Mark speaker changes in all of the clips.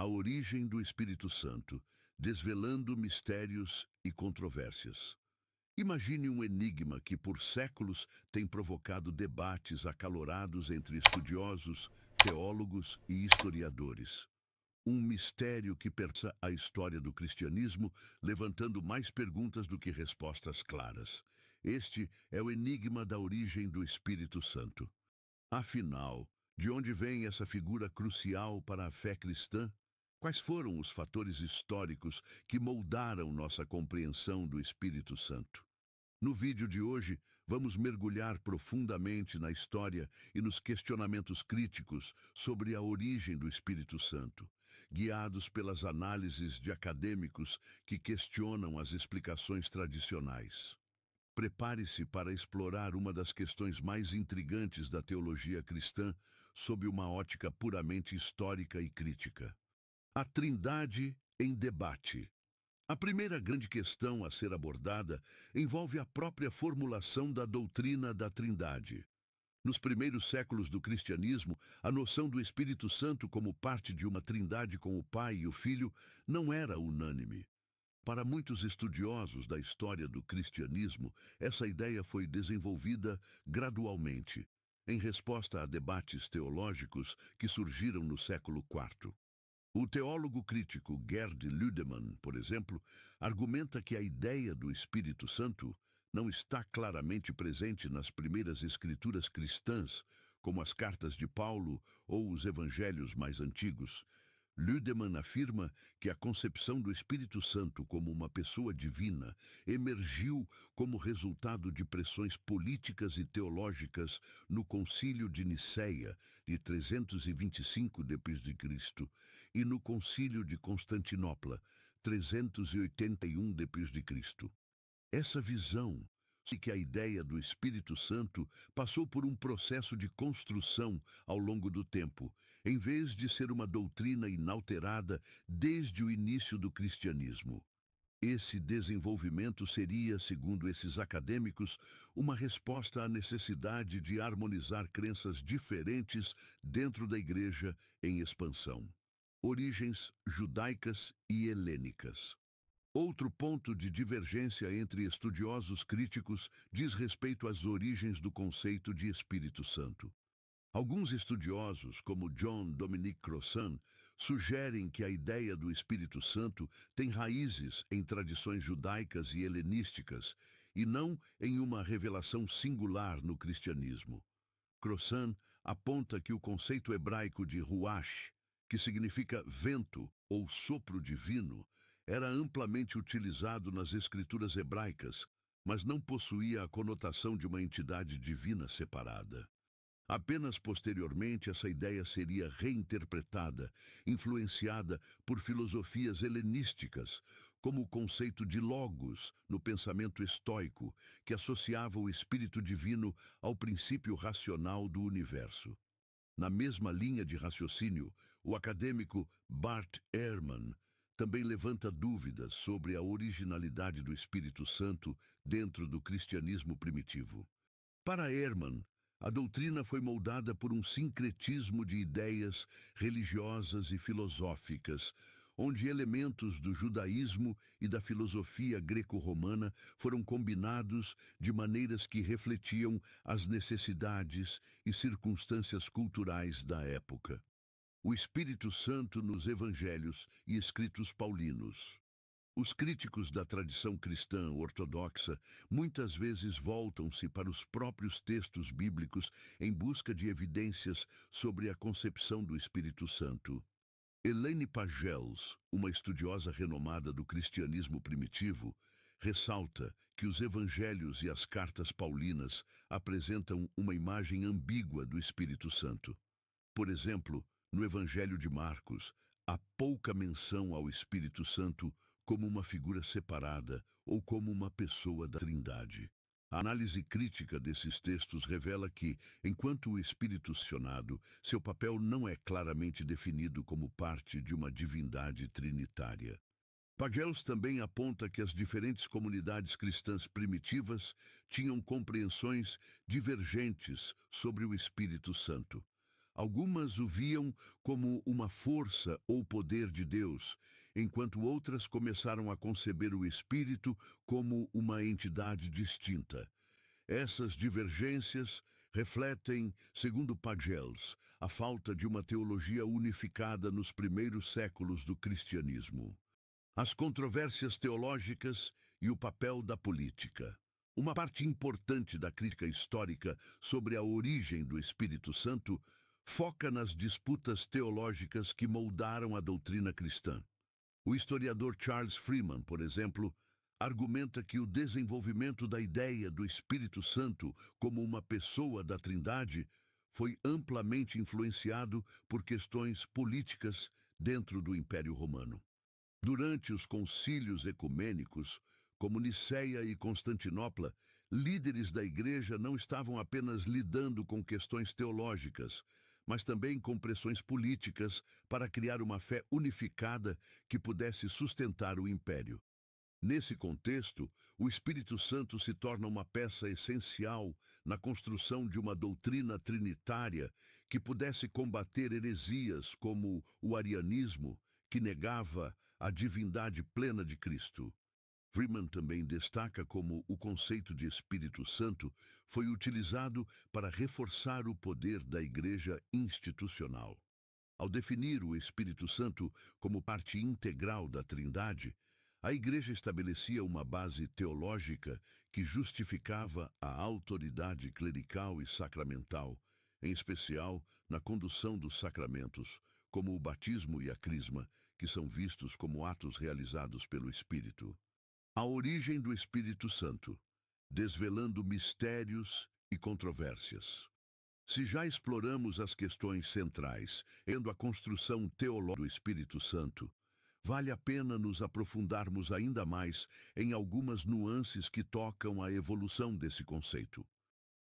Speaker 1: A origem do Espírito Santo, desvelando mistérios e controvérsias. Imagine um enigma que por séculos tem provocado debates acalorados entre estudiosos, teólogos e historiadores. Um mistério que perpassa a história do cristianismo, levantando mais perguntas do que respostas claras. Este é o enigma da origem do Espírito Santo. Afinal, de onde vem essa figura crucial para a fé cristã? Quais foram os fatores históricos que moldaram nossa compreensão do Espírito Santo? No vídeo de hoje, vamos mergulhar profundamente na história e nos questionamentos críticos sobre a origem do Espírito Santo, guiados pelas análises de acadêmicos que questionam as explicações tradicionais. Prepare-se para explorar uma das questões mais intrigantes da teologia cristã sob uma ótica puramente histórica e crítica. A Trindade em debate. A primeira grande questão a ser abordada envolve a própria formulação da doutrina da Trindade. Nos primeiros séculos do cristianismo, a noção do Espírito Santo como parte de uma trindade com o Pai e o Filho não era unânime. Para muitos estudiosos da história do cristianismo, essa ideia foi desenvolvida gradualmente, em resposta a debates teológicos que surgiram no século IV. O teólogo crítico Gerd Lüdemann, por exemplo, argumenta que a ideia do Espírito Santo não está claramente presente nas primeiras escrituras cristãs, como as cartas de Paulo ou os evangelhos mais antigos. Lüdemann afirma que a concepção do Espírito Santo como uma pessoa divina emergiu como resultado de pressões políticas e teológicas no Concílio de Nicéia, de 325 d.C., e no Concílio de Constantinopla, 381 d.C. Essa visão de que a ideia do Espírito Santo passou por um processo de construção ao longo do tempo, em vez de ser uma doutrina inalterada desde o início do cristianismo. Esse desenvolvimento seria, segundo esses acadêmicos, uma resposta à necessidade de harmonizar crenças diferentes dentro da Igreja em expansão. Origens judaicas e helênicas. Outro ponto de divergência entre estudiosos críticos diz respeito às origens do conceito de Espírito Santo. Alguns estudiosos, como John Dominic Crossan, sugerem que a ideia do Espírito Santo tem raízes em tradições judaicas e helenísticas, e não em uma revelação singular no cristianismo. Crossan aponta que o conceito hebraico de ruach, que significa vento ou sopro divino, era amplamente utilizado nas escrituras hebraicas, mas não possuía a conotação de uma entidade divina separada. Apenas posteriormente essa ideia seria reinterpretada, influenciada por filosofias helenísticas, como o conceito de logos no pensamento estoico, que associava o espírito divino ao princípio racional do universo. Na mesma linha de raciocínio, o acadêmico Bart Ehrman também levanta dúvidas sobre a originalidade do Espírito Santo dentro do cristianismo primitivo. Para Ehrman, a doutrina foi moldada por um sincretismo de ideias religiosas e filosóficas, onde elementos do judaísmo e da filosofia greco-romana foram combinados de maneiras que refletiam as necessidades e circunstâncias culturais da época. O Espírito Santo nos Evangelhos e Escritos Paulinos. Os críticos da tradição cristã ortodoxa muitas vezes voltam-se para os próprios textos bíblicos em busca de evidências sobre a concepção do Espírito Santo. Elaine Pagels, uma estudiosa renomada do cristianismo primitivo, ressalta que os evangelhos e as cartas paulinas apresentam uma imagem ambígua do Espírito Santo. Por exemplo, no Evangelho de Marcos, há pouca menção ao Espírito Santo como uma figura separada ou como uma pessoa da Trindade. A análise crítica desses textos revela que, enquanto o Espírito Santo, seu papel não é claramente definido como parte de uma divindade trinitária. Pagels também aponta que as diferentes comunidades cristãs primitivas tinham compreensões divergentes sobre o Espírito Santo. Algumas o viam como uma força ou poder de Deus, enquanto outras começaram a conceber o Espírito como uma entidade distinta. Essas divergências refletem, segundo Pagels, a falta de uma teologia unificada nos primeiros séculos do cristianismo. As controvérsias teológicas e o papel da política. Uma parte importante da crítica histórica sobre a origem do Espírito Santo foca nas disputas teológicas que moldaram a doutrina cristã. O historiador Charles Freeman, por exemplo, argumenta que o desenvolvimento da ideia do Espírito Santo como uma pessoa da Trindade foi amplamente influenciado por questões políticas dentro do Império Romano. Durante os concílios ecumênicos, como Niceia e Constantinopla, líderes da Igreja não estavam apenas lidando com questões teológicas, mas também com pressões políticas para criar uma fé unificada que pudesse sustentar o império. Nesse contexto, o Espírito Santo se torna uma peça essencial na construção de uma doutrina trinitária que pudesse combater heresias como o arianismo, que negava a divindade plena de Cristo. Freeman também destaca como o conceito de Espírito Santo foi utilizado para reforçar o poder da Igreja institucional. Ao definir o Espírito Santo como parte integral da Trindade, a Igreja estabelecia uma base teológica que justificava a autoridade clerical e sacramental, em especial na condução dos sacramentos, como o batismo e a crisma, que são vistos como atos realizados pelo Espírito. A origem do Espírito Santo, desvelando mistérios e controvérsias. Se já exploramos as questões centrais, tendo a construção teológica do Espírito Santo, vale a pena nos aprofundarmos ainda mais em algumas nuances que tocam a evolução desse conceito.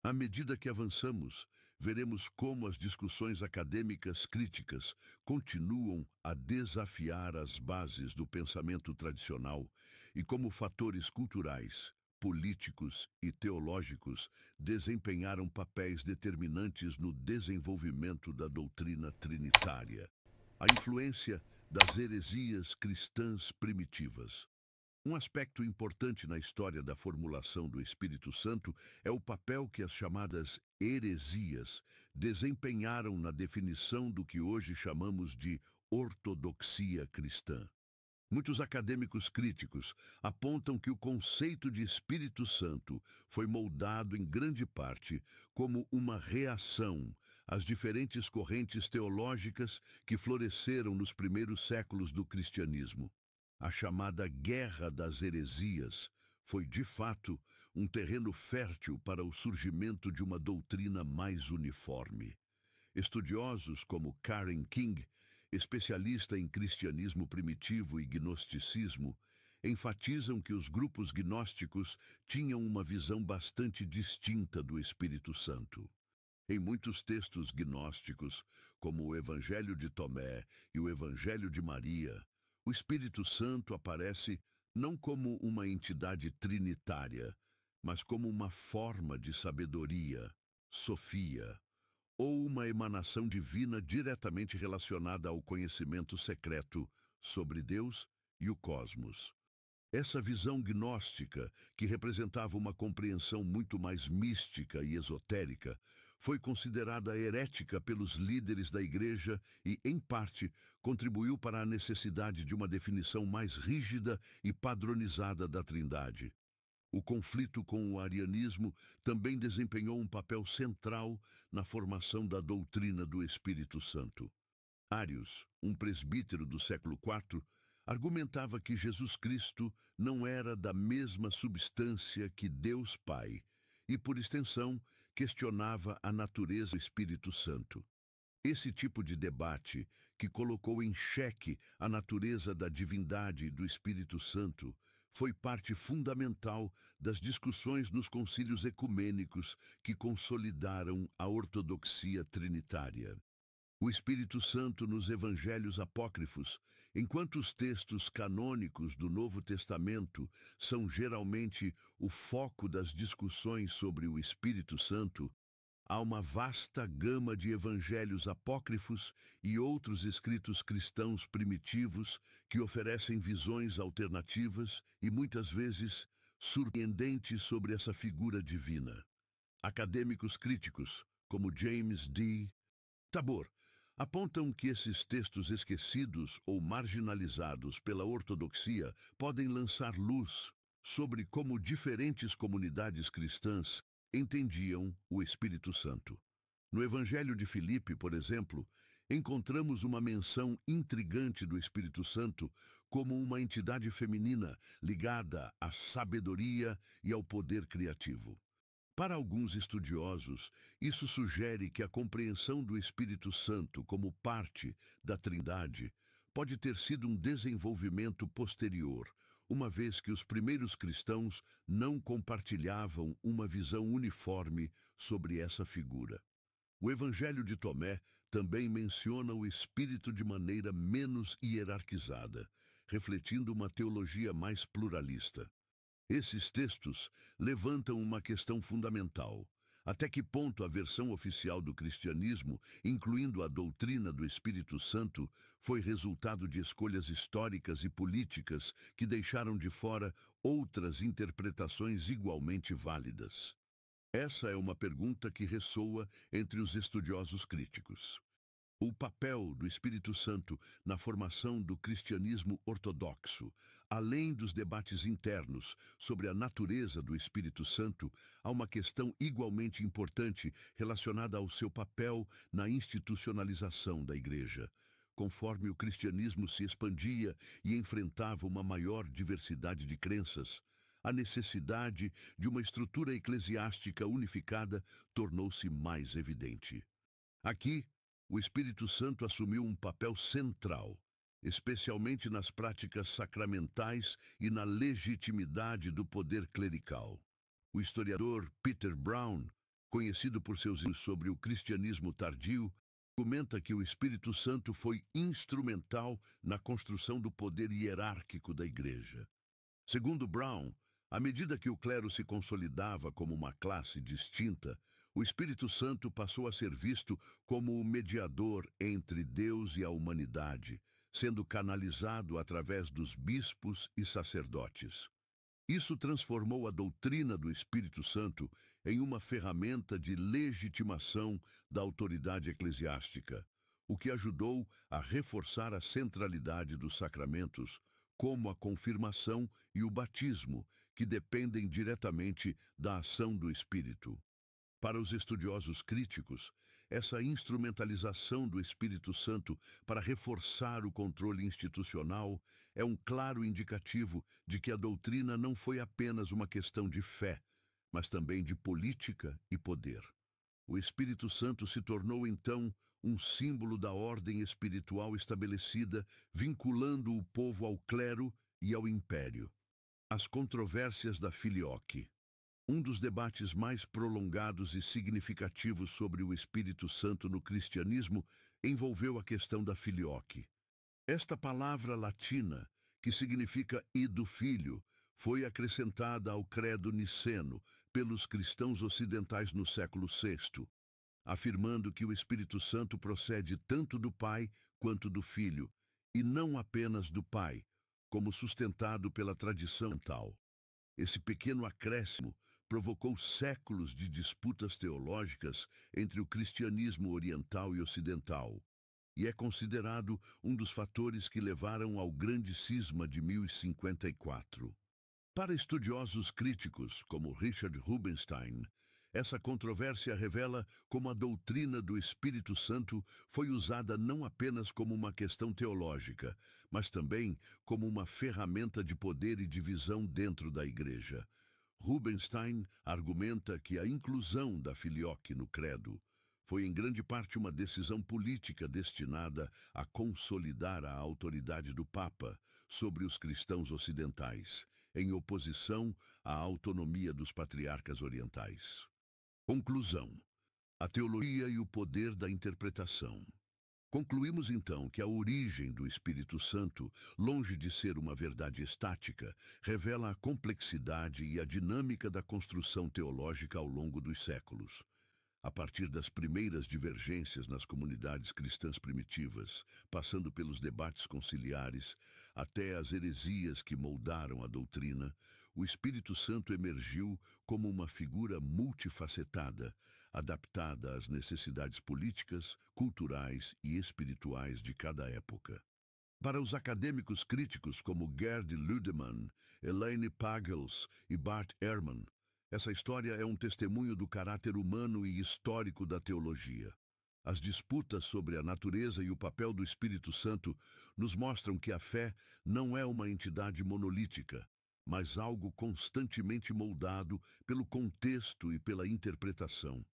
Speaker 1: À medida que avançamos, veremos como as discussões acadêmicas críticas continuam a desafiar as bases do pensamento tradicional e como fatores culturais, políticos e teológicos desempenharam papéis determinantes no desenvolvimento da doutrina trinitária. A influência das heresias cristãs primitivas. Um aspecto importante na história da formulação do Espírito Santo é o papel que as chamadas heresias desempenharam na definição do que hoje chamamos de ortodoxia cristã. Muitos acadêmicos críticos apontam que o conceito de Espírito Santo foi moldado em grande parte como uma reação às diferentes correntes teológicas que floresceram nos primeiros séculos do cristianismo. A chamada Guerra das Heresias foi, de fato, um terreno fértil para o surgimento de uma doutrina mais uniforme. Estudiosos como Karen King, especialista em cristianismo primitivo e gnosticismo, enfatizam que os grupos gnósticos tinham uma visão bastante distinta do Espírito Santo. Em muitos textos gnósticos, como o Evangelho de Tomé e o Evangelho de Maria, o Espírito Santo aparece não como uma entidade trinitária, mas como uma forma de sabedoria, sofia, ou uma emanação divina diretamente relacionada ao conhecimento secreto sobre Deus e o cosmos. Essa visão gnóstica, que representava uma compreensão muito mais mística e esotérica, foi considerada herética pelos líderes da Igreja e, em parte, contribuiu para a necessidade de uma definição mais rígida e padronizada da Trindade. O conflito com o arianismo também desempenhou um papel central na formação da doutrina do Espírito Santo. Ários, um presbítero do século IV, argumentava que Jesus Cristo não era da mesma substância que Deus Pai e, por extensão, questionava a natureza do Espírito Santo. Esse tipo de debate, que colocou em xeque a natureza da divindade e do Espírito Santo, foi parte fundamental das discussões nos concílios ecumênicos que consolidaram a ortodoxia trinitária. O Espírito Santo nos evangelhos apócrifos, enquanto os textos canônicos do Novo Testamento são geralmente o foco das discussões sobre o Espírito Santo, há uma vasta gama de evangelhos apócrifos e outros escritos cristãos primitivos que oferecem visões alternativas e muitas vezes surpreendentes sobre essa figura divina. Acadêmicos críticos, como James D. Tabor, apontam que esses textos esquecidos ou marginalizados pela ortodoxia podem lançar luz sobre como diferentes comunidades cristãs entendiam o Espírito Santo. No Evangelho de Filipe, por exemplo, encontramos uma menção intrigante do Espírito Santo como uma entidade feminina ligada à sabedoria e ao poder criativo. Para alguns estudiosos, isso sugere que a compreensão do Espírito Santo como parte da Trindade pode ter sido um desenvolvimento posterior, uma vez que os primeiros cristãos não compartilhavam uma visão uniforme sobre essa figura. O Evangelho de Tomé também menciona o Espírito de maneira menos hierarquizada, refletindo uma teologia mais pluralista. Esses textos levantam uma questão fundamental. Até que ponto a versão oficial do cristianismo, incluindo a doutrina do Espírito Santo, foi resultado de escolhas históricas e políticas que deixaram de fora outras interpretações igualmente válidas? Essa é uma pergunta que ressoa entre os estudiosos críticos. O papel do Espírito Santo na formação do cristianismo ortodoxo. Além dos debates internos sobre a natureza do Espírito Santo, há uma questão igualmente importante relacionada ao seu papel na institucionalização da Igreja. Conforme o cristianismo se expandia e enfrentava uma maior diversidade de crenças, a necessidade de uma estrutura eclesiástica unificada tornou-se mais evidente. Aqui, o Espírito Santo assumiu um papel central, especialmente nas práticas sacramentais e na legitimidade do poder clerical. O historiador Peter Brown, conhecido por seus estudos sobre o cristianismo tardio, argumenta que o Espírito Santo foi instrumental na construção do poder hierárquico da Igreja. Segundo Brown, à medida que o clero se consolidava como uma classe distinta, o Espírito Santo passou a ser visto como o mediador entre Deus e a humanidade, sendo canalizado através dos bispos e sacerdotes. Isso transformou a doutrina do Espírito Santo em uma ferramenta de legitimação da autoridade eclesiástica, o que ajudou a reforçar a centralidade dos sacramentos, como a confirmação e o batismo, que dependem diretamente da ação do Espírito. Para os estudiosos críticos, essa instrumentalização do Espírito Santo para reforçar o controle institucional é um claro indicativo de que a doutrina não foi apenas uma questão de fé, mas também de política e poder. O Espírito Santo se tornou, então, um símbolo da ordem espiritual estabelecida, vinculando o povo ao clero e ao império. As controvérsias da Filioque. Um dos debates mais prolongados e significativos sobre o Espírito Santo no cristianismo envolveu a questão da Filioque. Esta palavra latina, que significa "e do Filho", foi acrescentada ao credo niceno pelos cristãos ocidentais no século VI, afirmando que o Espírito Santo procede tanto do Pai quanto do Filho, e não apenas do Pai, como sustentado pela tradição tal. Esse pequeno acréscimo provocou séculos de disputas teológicas entre o cristianismo oriental e ocidental, e é considerado um dos fatores que levaram ao grande cisma de 1054. Para estudiosos críticos, como Richard Rubinstein, essa controvérsia revela como a doutrina do Espírito Santo foi usada não apenas como uma questão teológica, mas também como uma ferramenta de poder e divisão dentro da Igreja. Rubinstein argumenta que a inclusão da Filioque no credo foi em grande parte uma decisão política destinada a consolidar a autoridade do Papa sobre os cristãos ocidentais, em oposição à autonomia dos patriarcas orientais. Conclusão: a teologia e o poder da interpretação. Concluímos então que a origem do Espírito Santo, longe de ser uma verdade estática, revela a complexidade e a dinâmica da construção teológica ao longo dos séculos. A partir das primeiras divergências nas comunidades cristãs primitivas, passando pelos debates conciliares, até as heresias que moldaram a doutrina, o Espírito Santo emergiu como uma figura multifacetada, adaptada às necessidades políticas, culturais e espirituais de cada época. Para os acadêmicos críticos como Gerd Ludemann, Elaine Pagels e Bart Ehrman, essa história é um testemunho do caráter humano e histórico da teologia. As disputas sobre a natureza e o papel do Espírito Santo nos mostram que a fé não é uma entidade monolítica, mas algo constantemente moldado pelo contexto e pela interpretação.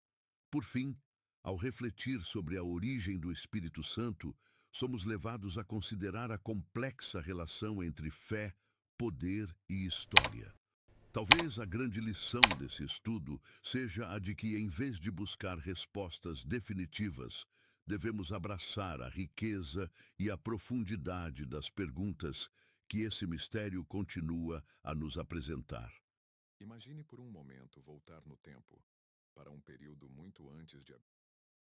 Speaker 1: Por fim, ao refletir sobre a origem do Espírito Santo, somos levados a considerar a complexa relação entre fé, poder e história. Talvez a grande lição desse estudo seja a de que, em vez de buscar respostas definitivas, devemos abraçar a riqueza e a profundidade das perguntas que esse mistério continua a nos apresentar.
Speaker 2: Imagine por um momento voltar no tempo, para um período muito antes de